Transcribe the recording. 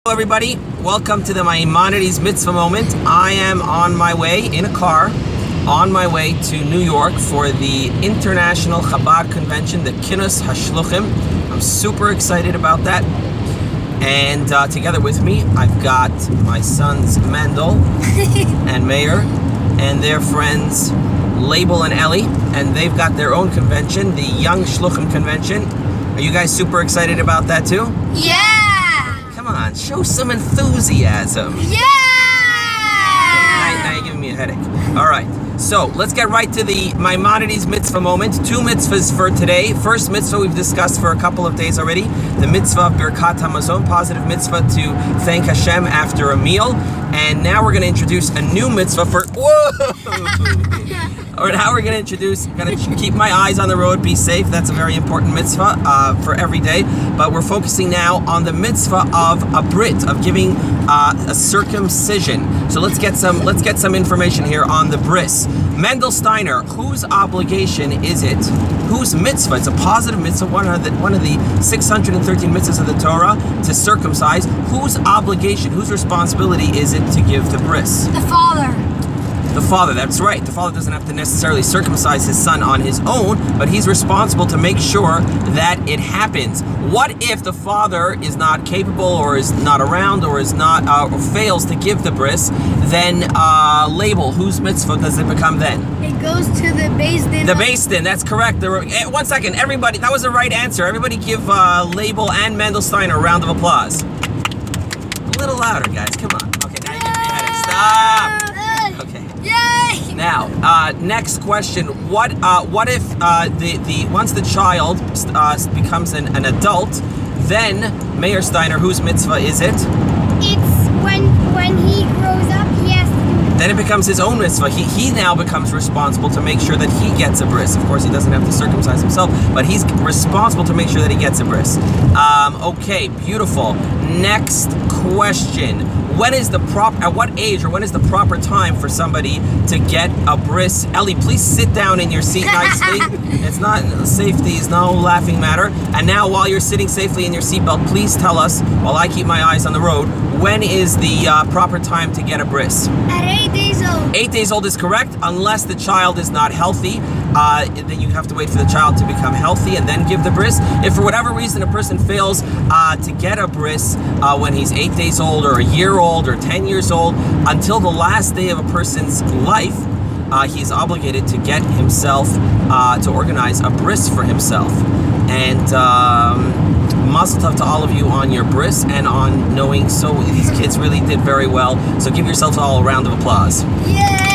Hello everybody, welcome to the Maimonides Mitzvah moment. I am on my way in a car, on my way to New York for the International Chabad Convention, the Kinnus HaShluchim. I'm super excited about that. And together with me, I've got my sons Mendel and Meir and their friends Label and Ellie, and they've got their own convention, the Young Shluchim Convention. Are you guys super excited about that too? Yeah! Come on, show some enthusiasm. Yeah! Now you're giving me a headache. All right, so let's get right to the Maimonides mitzvah moment. Two mitzvahs for today. First mitzvah we've discussed for a couple of days already. The mitzvah of Birkat HaMazon, positive mitzvah to thank Hashem after a meal. And now we're going to introduce a new mitzvah for... Whoa! Or now we're going to introduce, going to keep my eyes on the road, be safe. That's a very important mitzvah for every day. But we're focusing now on the mitzvah of a brit, of giving a circumcision. So let's get some information here on the bris. Mendel Steiner, whose obligation is it? Whose mitzvah? It's a positive mitzvah, one of the 613 mitzvahs of the Torah to circumcise. Whose obligation, whose responsibility is it to give the bris? The father. The father, that's right. The father doesn't have to necessarily circumcise his son on his own, but he's responsible to make sure that it happens. What if the father is not capable, or is not around, or is not, or fails to give the bris? Then Label, whose mitzvah does it become then? It goes to the Beis Din. The Beis Din, that's correct. 1 second, everybody, that was the right answer. Everybody give Label and Mendel Steiner a round of applause. A little louder, guys, come on. Okay, now you're giving me a headache. Stop! Okay. Yay! Now, next question. What if once the child becomes an adult, then Meir Steiner, whose mitzvah is it? It's when he grows up, he has to... Then it becomes his own mitzvah. He now becomes responsible to make sure that he gets a bris. Of course, he doesn't have to circumcise himself, but he's responsible to make sure that he gets a bris. Okay, beautiful. Next question. At what age, or when is the proper time for somebody to get a bris? Ellie, please sit down in your seat nicely. It's not, safety is no laughing matter. And now, while you're sitting safely in your seatbelt, please tell us, while I keep my eyes on the road, when is the proper time to get a bris? At 8 days old. 8 days old is correct, unless the child is not healthy. Then you have to wait for the child to become healthy and then give the bris. If for whatever reason a person fails to get a bris when he's 8 days old, or a year old, or 10 years old, until the last day of a person's life, he's obligated to get himself, to organize a bris for himself. And mazel tov to all of you on your bris and on knowing, so these kids really did very well. So give yourselves all a round of applause. Yeah!